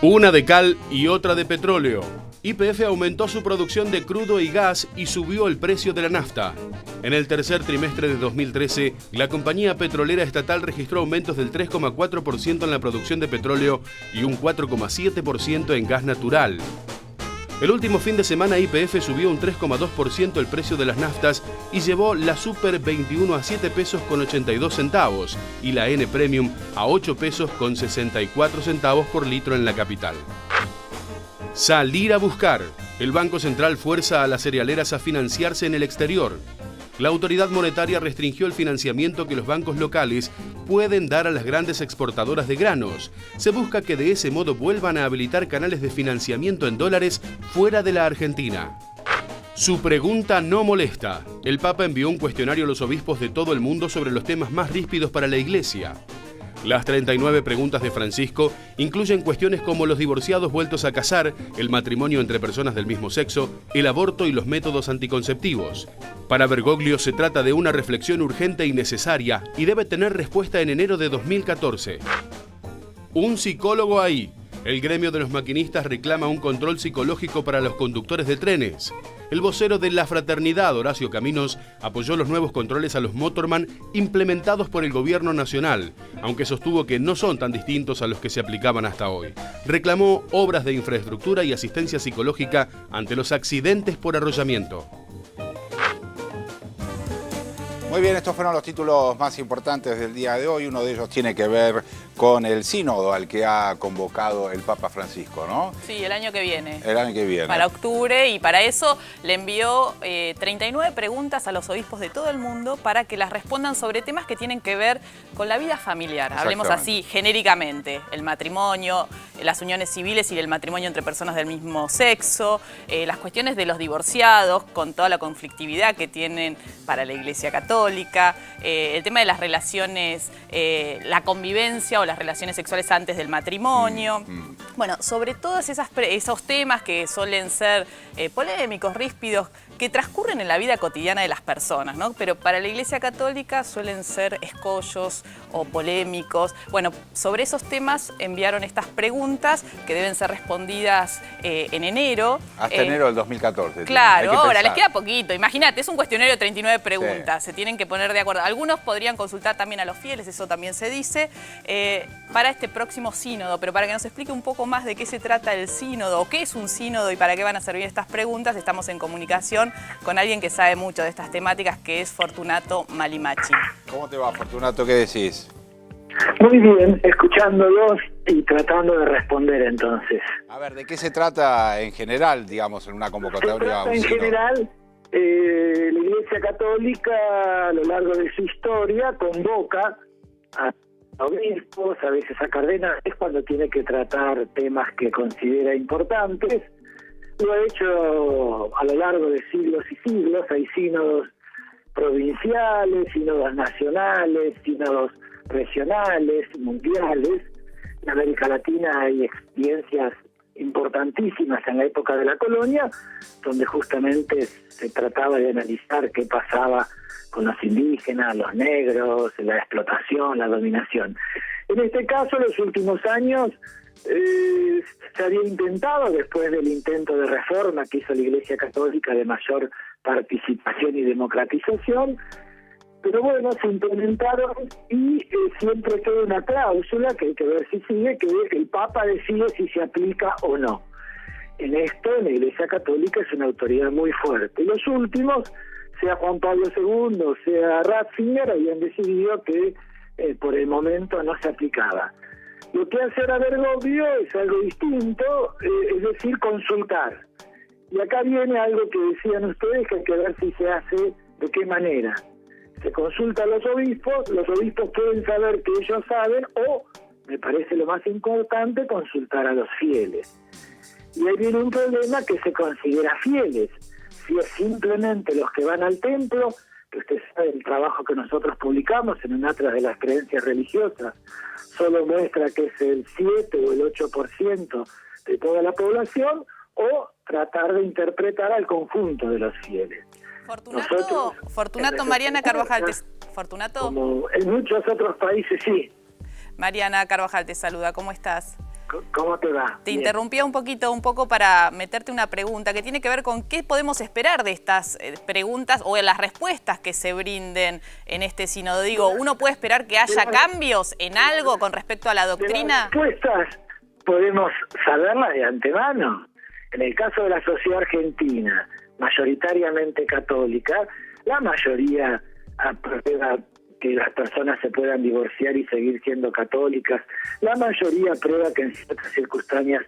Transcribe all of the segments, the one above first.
Una de cal y otra de petróleo. YPF aumentó su producción de crudo y gas y subió el precio de la nafta. En el tercer trimestre de 2013, la compañía petrolera estatal registró aumentos del 3,4% en la producción de petróleo y un 4,7% en gas natural. El último fin de semana YPF subió un 3,2% el precio de las naftas y llevó la Super 21 a 7 pesos con 82 centavos y la N Premium a 8 pesos con 64 centavos por litro en la capital. Salir a buscar. El Banco Central fuerza a las cerealeras a financiarse en el exterior. La autoridad monetaria restringió el financiamiento que los bancos locales pueden dar a las grandes exportadoras de granos. Se busca que de ese modo vuelvan a habilitar canales de financiamiento en dólares fuera de la Argentina. Su pregunta no molesta. El Papa envió un cuestionario a los obispos de todo el mundo sobre los temas más ríspidos para la Iglesia. Las 39 preguntas de Francisco incluyen cuestiones como los divorciados vueltos a casar, el matrimonio entre personas del mismo sexo, el aborto y los métodos anticonceptivos. Para Bergoglio se trata de una reflexión urgente y necesaria y debe tener respuesta en enero de 2014. Un psicólogo ahí. El gremio de los maquinistas reclama un control psicológico para los conductores de trenes. El vocero de la Fraternidad, Horacio Caminos, apoyó los nuevos controles a los motorman implementados por el gobierno nacional, aunque sostuvo que no son tan distintos a los que se aplicaban hasta hoy. Reclamó obras de infraestructura y asistencia psicológica ante los accidentes por arrollamiento. Muy bien, estos fueron los títulos más importantes del día de hoy. Uno de ellos tiene que ver con el sínodo al que ha convocado el Papa Francisco, ¿no? Sí, el año que viene. El año que viene. Para octubre, y para eso le envió 39 preguntas a los obispos de todo el mundo para que las respondan sobre temas que tienen que ver con la vida familiar. Hablemos así, genéricamente. El matrimonio, las uniones civiles y el matrimonio entre personas del mismo sexo, las cuestiones de los divorciados, con toda la conflictividad que tienen para la Iglesia Católica, el tema de las relaciones, la convivencia o las relaciones sexuales antes del matrimonio. Bueno, sobre todos esos temas que suelen ser polémicos, ríspidos, que transcurren en la vida cotidiana de las personas, ¿no? Pero para la Iglesia Católica suelen ser escollos o polémicos. Bueno, sobre esos temas enviaron estas preguntas que deben ser respondidas en enero. Hasta enero del 2014. Claro, ahora les queda poquito. Imagínate, es un cuestionario de 39 preguntas. Sí. Se tienen que poner de acuerdo. Algunos podrían consultar también a los fieles, eso también se dice, para este próximo sínodo. Pero para que nos explique un poco más de qué se trata el sínodo, o qué es un sínodo y para qué van a servir estas preguntas, estamos en comunicación con alguien que sabe mucho de estas temáticas, que es Fortunato Malimachi. ¿Cómo te va, Fortunato? ¿Qué decís? Muy bien, escuchándolos y tratando de responder entonces. A ver, ¿de qué se trata en general, digamos, en una convocatoria? En general, la Iglesia Católica a lo largo de su historia convoca a obispos, a veces a cardenales, cuando tiene que tratar temas que considera importantes. Lo ha hecho a lo largo de siglos y siglos. Hay sínodos provinciales, sínodos nacionales, sínodos regionales, mundiales. En América Latina hay experiencias importantísimas en la época de la colonia, donde justamente se trataba de analizar qué pasaba con los indígenas, los negros, la explotación, la dominación. En este caso, los últimos años se había intentado, después del intento de reforma que hizo la Iglesia Católica de mayor participación y democratización, pero bueno, se implementaron y siempre queda una cláusula que hay que ver si sigue, que el Papa decide si se aplica o no. En esto, la Iglesia Católica es una autoridad muy fuerte. Los últimos, sea Juan Pablo II, sea Ratzinger, habían decidido que por el momento no se aplicaba. Lo que hace ahora Bergoglio es algo distinto, es decir, consultar. Y acá viene algo que decían ustedes, que hay que ver si se hace, de qué manera. Se consulta a los obispos pueden saber que ellos saben, o, me parece lo más importante, consultar a los fieles. Y ahí viene un problema que se considera fieles. Si es simplemente los que van al templo, que usted sabe el trabajo que nosotros publicamos en un atlas de las creencias religiosas, solo muestra que es el 7 o el 8% de toda la población, o tratar de interpretar al conjunto de los fieles. Fortunato, Mariana Carvajal, Fortunato. Como en muchos otros países, sí. Mariana Carvajal te saluda, ¿cómo estás? ¿Cómo te va? Te Bien. interrumpía un poco para meterte una pregunta que tiene que ver con qué podemos esperar de estas preguntas o de las respuestas que se brinden en este sínodo. Digo, ¿uno puede esperar que haya cambios en algo con respecto a la De doctrina? las respuestas podemos saberlas de antemano. En el caso de la sociedad argentina, mayoritariamente católica, la mayoría aprueba que las personas se puedan divorciar y seguir siendo católicas. La mayoría aprueba que en ciertas circunstancias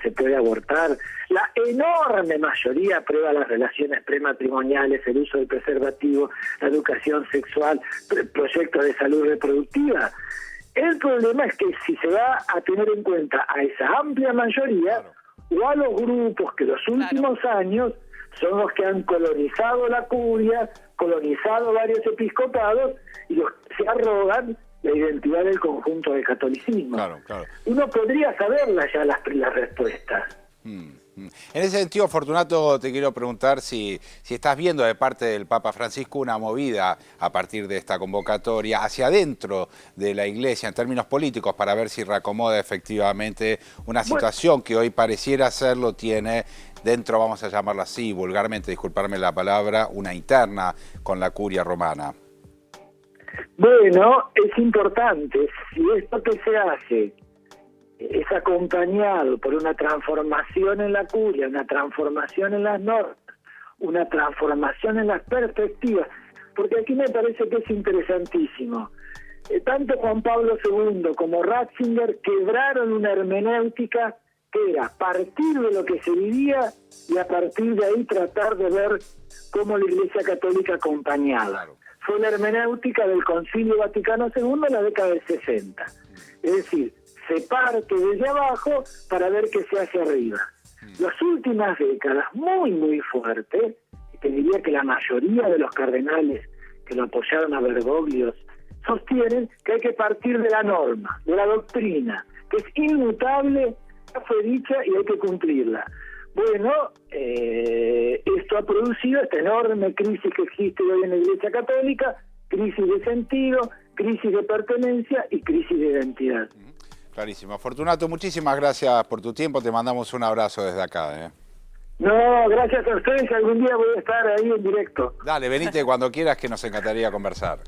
se puede abortar. La enorme mayoría aprueba las relaciones prematrimoniales, el uso del preservativo, la educación sexual, proyectos de salud reproductiva. El problema es que si se va a tener en cuenta a esa amplia mayoría o a los grupos que los últimos años son los que han colonizado la curia, colonizado varios episcopados y los que se arrogan la identidad del conjunto del catolicismo. Claro. Uno podría saberlas ya las respuestas. En ese sentido, Fortunato, te quiero preguntar si estás viendo de parte del Papa Francisco una movida a partir de esta convocatoria hacia adentro de la Iglesia en términos políticos para ver si reacomoda efectivamente una situación que hoy pareciera serlo tiene dentro, vamos a llamarlo así, vulgarmente, disculparme la palabra, una interna con la curia romana. Bueno, es importante, si esto que se hace es acompañado por una transformación en la curia, una transformación en las normas, una transformación en las perspectivas, porque aquí me parece que es interesantísimo. Tanto Juan Pablo II como Ratzinger quebraron una hermenéutica que era partir de lo que se vivía y a partir de ahí tratar de ver cómo la Iglesia Católica acompañaba. Fue la hermenéutica del Concilio Vaticano II en la década del 60. Es decir, se parte desde abajo para ver qué se hace arriba. Las últimas décadas, muy fuerte, te diría que la mayoría de los cardenales que lo apoyaron a Bergoglio sostienen que hay que partir de la norma, de la doctrina, que es inmutable, ya fue dicha y hay que cumplirla. Bueno, esto ha producido esta enorme crisis que existe hoy en la Iglesia Católica, crisis de sentido, crisis de pertenencia y crisis de identidad. Clarísimo. Fortunato, muchísimas gracias por tu tiempo. Te mandamos un abrazo desde acá. No, gracias a ustedes. Algún día voy a estar ahí en directo. Dale, venite cuando quieras, que nos encantaría conversar.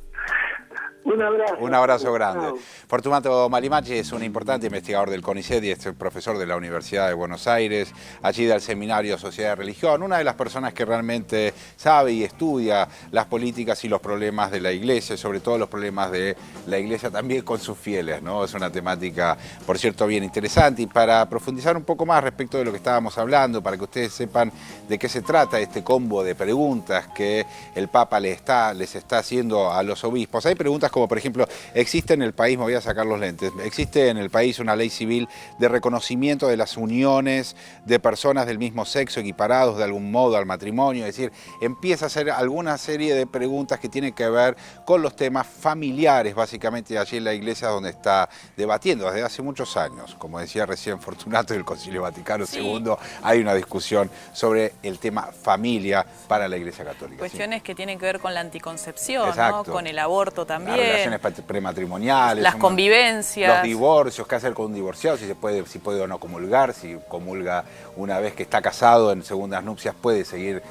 Un abrazo. Un abrazo grande. Chao. Fortunato Malimachi es un importante investigador del CONICET y es profesor de la Universidad de Buenos Aires, allí del Seminario Sociedad y Religión, una de las personas que realmente sabe y estudia las políticas y los problemas de la Iglesia, sobre todo los problemas de la Iglesia también con sus fieles, ¿no? Es una temática, por cierto, bien interesante. Y para profundizar un poco más respecto de lo que estábamos hablando, para que ustedes sepan de qué se trata este combo de preguntas que el Papa les está haciendo a los obispos. Hay preguntas como, por ejemplo, existe en el país, me voy a sacar los lentes, existe en el país una ley civil de reconocimiento de las uniones de personas del mismo sexo equiparados de algún modo al matrimonio, es decir, empieza a hacer alguna serie de preguntas que tienen que ver con los temas familiares, básicamente allí en la Iglesia donde está debatiendo desde hace muchos años. Como decía recién Fortunato del Concilio Vaticano II, hay una discusión sobre el tema familia para la Iglesia Católica. Cuestiones que tienen que ver con la anticoncepción, exacto, ¿no? Con el aborto también. Las relaciones prematrimoniales. Las convivencias. Los divorcios, qué hacer con un divorciado, si puede o no comulgar, si comulga una vez que está casado en segundas nupcias, puede seguir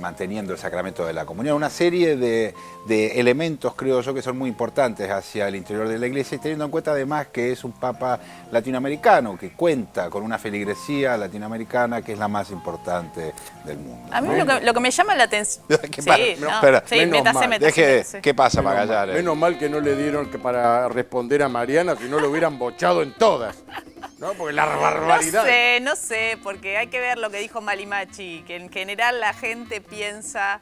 manteniendo el sacramento de la comunión. Una serie de elementos, creo yo, que son muy importantes hacia el interior de la Iglesia, y teniendo en cuenta además que es un Papa latinoamericano, que cuenta con una feligresía latinoamericana que es la más importante del mundo. A mí lo que me llama la atención... ¿Qué pasa? Sí, No, no, espera. sí, métase. Sí. ¿Qué pasa, Magallanes? Menos mal que no le dieron que para responder a Mariana, si no lo hubieran bochado en todas. ¿No? Porque la barbaridad. No sé, porque hay que ver lo que dijo Malimachi, que en general la gente piensa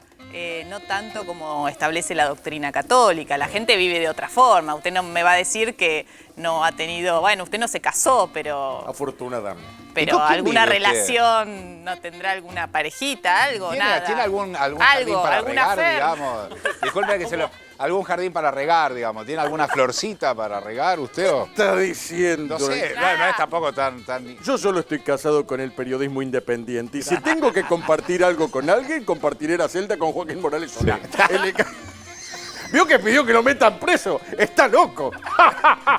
no tanto como establece la doctrina católica. La gente vive de otra forma. Usted no me va a decir que no ha tenido... Bueno, usted no se casó, pero... Afortunadamente. Pero alguna relación, ¿no tendrá alguna parejita, algo, nada? ¿Tiene algún jardín para regar, digamos? Disculpe que se lo... ¿Algún jardín para regar, digamos? ¿Tiene alguna florcita para regar usted? ¿O? Está diciendo. No sé, no es tampoco tan... Yo solo estoy casado con el periodismo independiente. Y si tengo que compartir algo con alguien, compartiré la celda con Joaquín Morales Solá. ¿Vio que pidió que lo metan preso? ¡Está loco!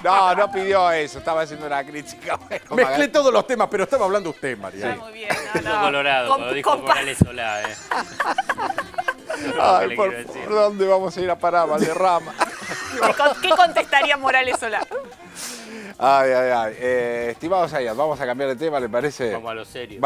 No, no pidió eso, estaba haciendo una crítica. Bueno, Mezclé todos los temas, pero estaba hablando usted, María. Está muy bien. Eso colorado, como dijo Morales Solá, Ay, ¿por dónde vamos a ir a parar, Valderrama? ¿Qué contestaría Morales Solá? Ay, ay, ay. Estimados Ayat, vamos a cambiar de tema, ¿le parece? Vamos a lo serio.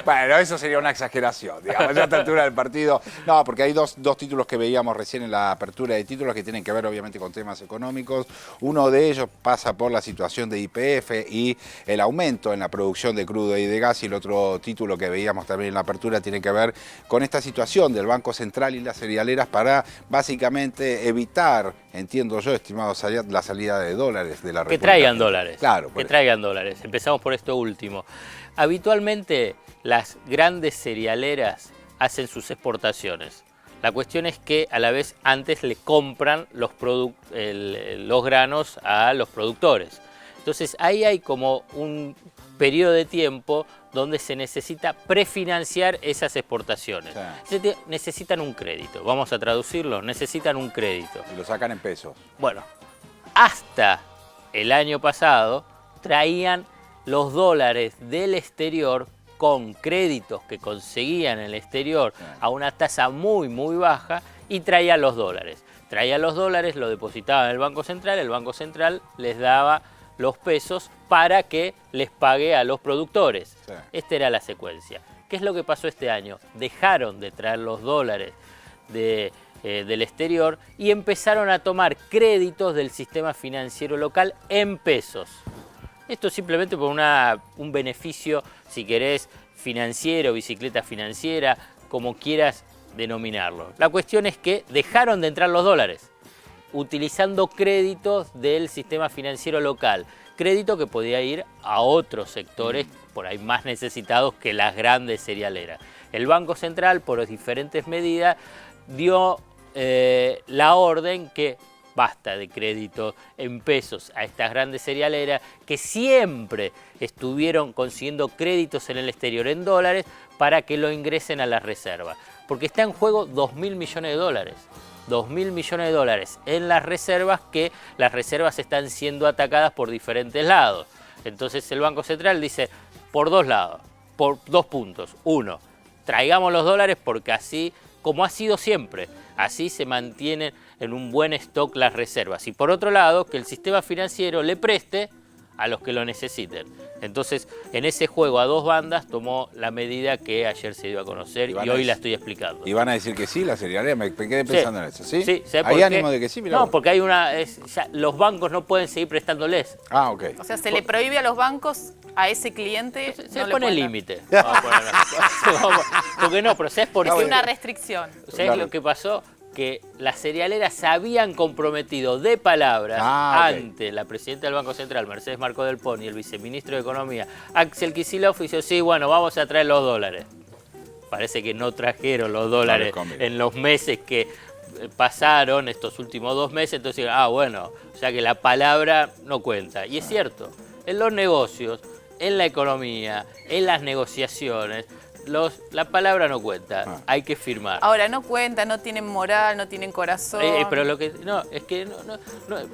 Bueno, eso sería una exageración, digamos, ya a esta altura del partido. No, porque hay dos títulos que veíamos recién en la apertura de títulos que tienen que ver obviamente con temas económicos. Uno de ellos pasa por la situación de YPF y el aumento en la producción de crudo y de gas, y el otro título que veíamos también en la apertura tiene que ver con esta situación del Banco Central y las cerealeras para básicamente evitar, entiendo yo, estimados Ayat, la salida de dólares de la República. Que traigan dólares. Claro. Que traigan dólares. Empezamos por esto último. Habitualmente las grandes cerealeras hacen sus exportaciones. La cuestión es que a la vez antes le compran los granos a los productores. Entonces ahí hay como un periodo de tiempo donde se necesita prefinanciar esas exportaciones. Sí. Necesitan un crédito. Vamos a traducirlo. Necesitan un crédito. Y lo sacan en pesos. Bueno, hasta el año pasado traían los dólares del exterior con créditos que conseguían en el exterior a una tasa muy baja y traían los dólares. Traían los dólares, lo depositaban en el Banco Central les daba los pesos para que les pague a los productores. Sí. Esta era la secuencia. ¿Qué es lo que pasó este año? Dejaron de traer los dólares del exterior y empezaron a tomar créditos del sistema financiero local en pesos. Esto simplemente por un beneficio, si querés, financiero, bicicleta financiera, como quieras denominarlo. La cuestión es que dejaron de entrar los dólares, utilizando créditos del sistema financiero local. Crédito que podía ir a otros sectores por ahí más necesitados que las grandes cerealeras. El Banco Central, por diferentes medidas, dio la orden que basta de créditos en pesos a estas grandes cerealeras que siempre estuvieron consiguiendo créditos en el exterior en dólares para que lo ingresen a las reservas. Porque está en juego 2.000 millones de dólares. 2.000 millones de dólares en las reservas, que las reservas están siendo atacadas por diferentes lados. Entonces el Banco Central dice por dos lados, por 2 puntos. Uno, traigamos los dólares porque así, como ha sido siempre, así se mantienen en un buen stock las reservas. Y por otro lado, que el sistema financiero le preste a los que lo necesiten. Entonces, en ese juego a dos bandas tomó la medida que ayer se dio a conocer y hoy la estoy explicando. ¿Y van a decir que sí, la cerealera? Me quedé pensando en eso, ¿sí? Sí, ¿hay ánimo de que sí? Mirá no, vos. porque hay los bancos no pueden seguir prestándoles. Ah, ok. O sea, se le prohíbe a los bancos, a ese cliente... Se le pone límite. Porque no, pero ¿sabes por qué? Es una restricción. ¿Sabes lo que pasó? Que las cerealeras se habían comprometido de palabra ante la presidenta del Banco Central, Mercedes Marcó del Pon, y el viceministro de Economía, Axel Kicillof, y dijo, sí, bueno, vamos a traer los dólares. Parece que no trajeron los dólares en los meses que pasaron, estos últimos 2 meses, entonces, bueno, o sea que la palabra no cuenta. Y es cierto, en los negocios, en la economía, en las negociaciones, la palabra no cuenta, hay que firmar. Ahora, no cuenta, no tienen moral, no tienen corazón. Pero lo que no es que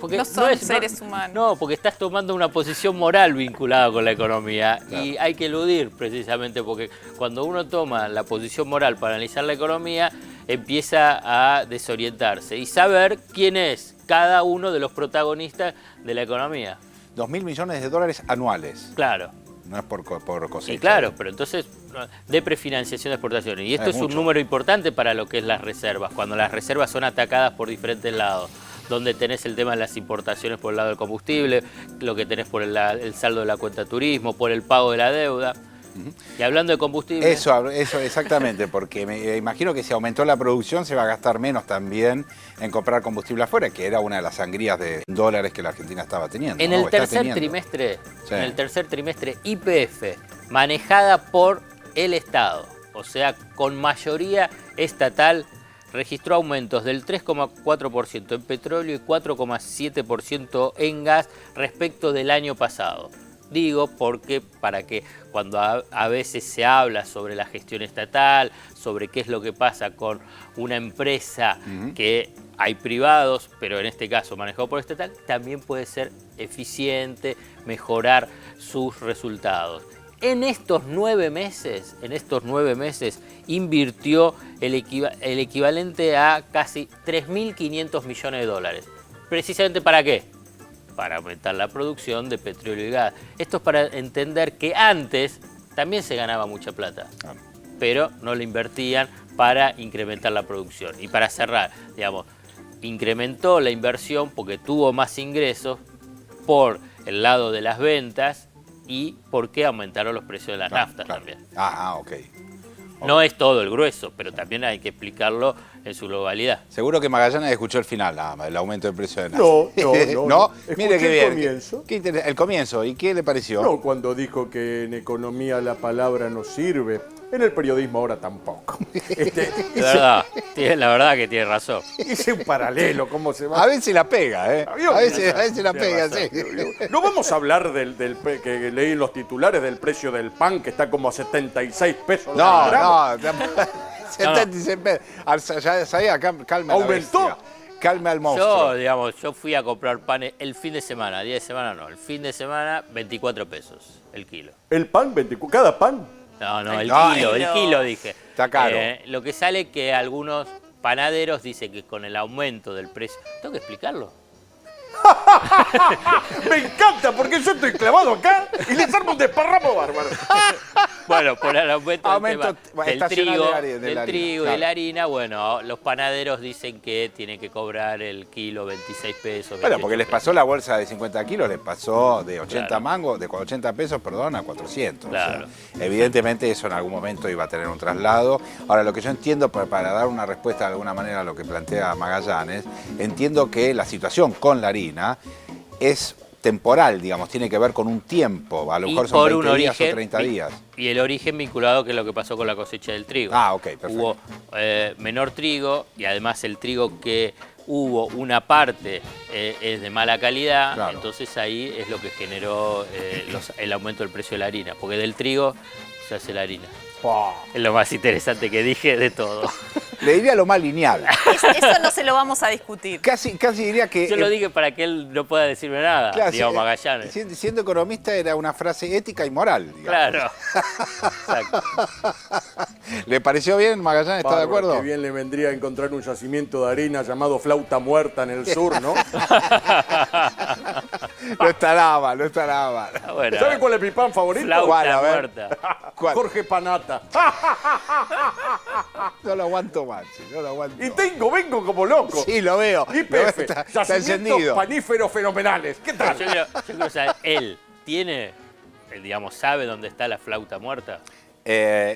porque no son seres humanos. No, porque estás tomando una posición moral vinculada con la economía, y hay que eludir precisamente, porque cuando uno toma la posición moral para analizar la economía, empieza a desorientarse y saber quién es cada uno de los protagonistas de la economía. 2.000 millones de dólares anuales. Claro. No es por cosecha. Y claro, pero entonces de prefinanciación de exportaciones. Y esto es un número importante para lo que es las reservas, cuando las reservas son atacadas por diferentes lados, donde tenés el tema de las importaciones por el lado del combustible, lo que tenés por el saldo de la cuenta turismo, por el pago de la deuda. Y hablando de combustible... Eso exactamente, porque me imagino que si aumentó la producción se va a gastar menos también en comprar combustible afuera, que era una de las sangrías de dólares que la Argentina estaba teniendo. En el tercer trimestre, YPF, manejada por el Estado, o sea, con mayoría estatal, registró aumentos del 3,4% en petróleo y 4,7% en gas respecto del año pasado. Digo porque para que cuando a veces se habla sobre la gestión estatal, sobre qué es lo que pasa con una empresa que hay privados, pero en este caso manejado por estatal, también puede ser eficiente, mejorar sus resultados. En estos 9 meses, invirtió el equivalente a casi 3.500 millones de dólares. ¿Precisamente para qué? Para aumentar la producción de petróleo y gas. Esto es para entender que antes también se ganaba mucha plata, pero no la invertían para incrementar la producción. Y para cerrar, digamos, incrementó la inversión porque tuvo más ingresos por el lado de las ventas y porque aumentaron los precios de la nafta también. Ok. No es todo el grueso, pero también hay que explicarlo en su globalidad. Seguro que Magallanes escuchó el final, nada más, el aumento del precio de nafta. No. Mire qué Escuché bien. el comienzo. El comienzo. ¿Y qué le pareció? No, cuando dijo que en economía la palabra no sirve. En el periodismo ahora tampoco. La verdad que tiene razón. Hice un paralelo, ¿cómo se va? A veces la pega, ¿eh? A veces la Tiene pega, razón. sí. No vamos a hablar que leí en los titulares del precio del pan, que está como a 76 pesos. No. 76 pesos. Ya sabía, calma. ¿Aumentó? Calma al monstruo. Yo fui a comprar pan el fin de semana, día de semana no, el fin de semana 24 pesos el kilo. ¿El pan? 24, ¿cada pan? No, el No. kilo dije. Está caro. Lo que sale que algunos panaderos dicen que con el aumento del precio... ¿Tengo que explicarlo? Me encanta, porque yo estoy clavado acá y les armo un desparramo bárbaro. Bueno, por el aumento del estacional trigo claro. y la harina, bueno, los panaderos dicen que tienen que cobrar el kilo 26 pesos. Bueno, porque les pasó la bolsa de 50 kilos, les pasó de 80 Claro. mangos, de 80 pesos, perdón, a 400. Claro. O sea, evidentemente eso en algún momento iba a tener un traslado. Ahora, lo que yo entiendo, para dar una respuesta de alguna manera a lo que plantea Magallanes, entiendo que la situación con la harina es temporal, digamos, tiene que ver con un tiempo, a lo mejor son 20 días o 30 días. Y el origen vinculado que es lo que pasó con la cosecha del trigo. Ok, perfecto. Hubo menor trigo y además el trigo que hubo una parte es de mala calidad, Claro. entonces ahí es lo que generó el aumento del precio de la harina, porque del trigo se hace la harina. Es lo más interesante que dije de todo. Le diría lo más lineal. Eso no se lo vamos a discutir. Casi diría que... Yo lo dije para que él no pueda decirme nada, claro, digamos, Magallanes. Siendo economista era una frase ética y moral, digamos. Claro. Exacto. ¿Le pareció bien, Magallanes? ¿Está de acuerdo? Qué bien le vendría a encontrar un yacimiento de harina llamado Flauta Muerta en el sur, ¿no? No estará mal. Bueno, ¿Sabe cuál es mi pan favorito? flauta ¿Cuál? A ver. muerta. ¿Cuál? Jorge Panata. No lo aguanto más, no lo aguanto. Y vengo como loco. Sí, lo veo. Y Lo veo, Pepe, está yacimientos encendido. paníferos fenomenales. ¿Qué tal? Yo quiero saber, él sabe dónde está la flauta muerta.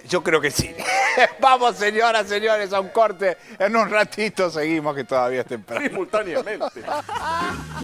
Yo creo que sí. Vamos, señoras, señores, a un corte. En un ratito seguimos, que todavía es temprano. Simultáneamente.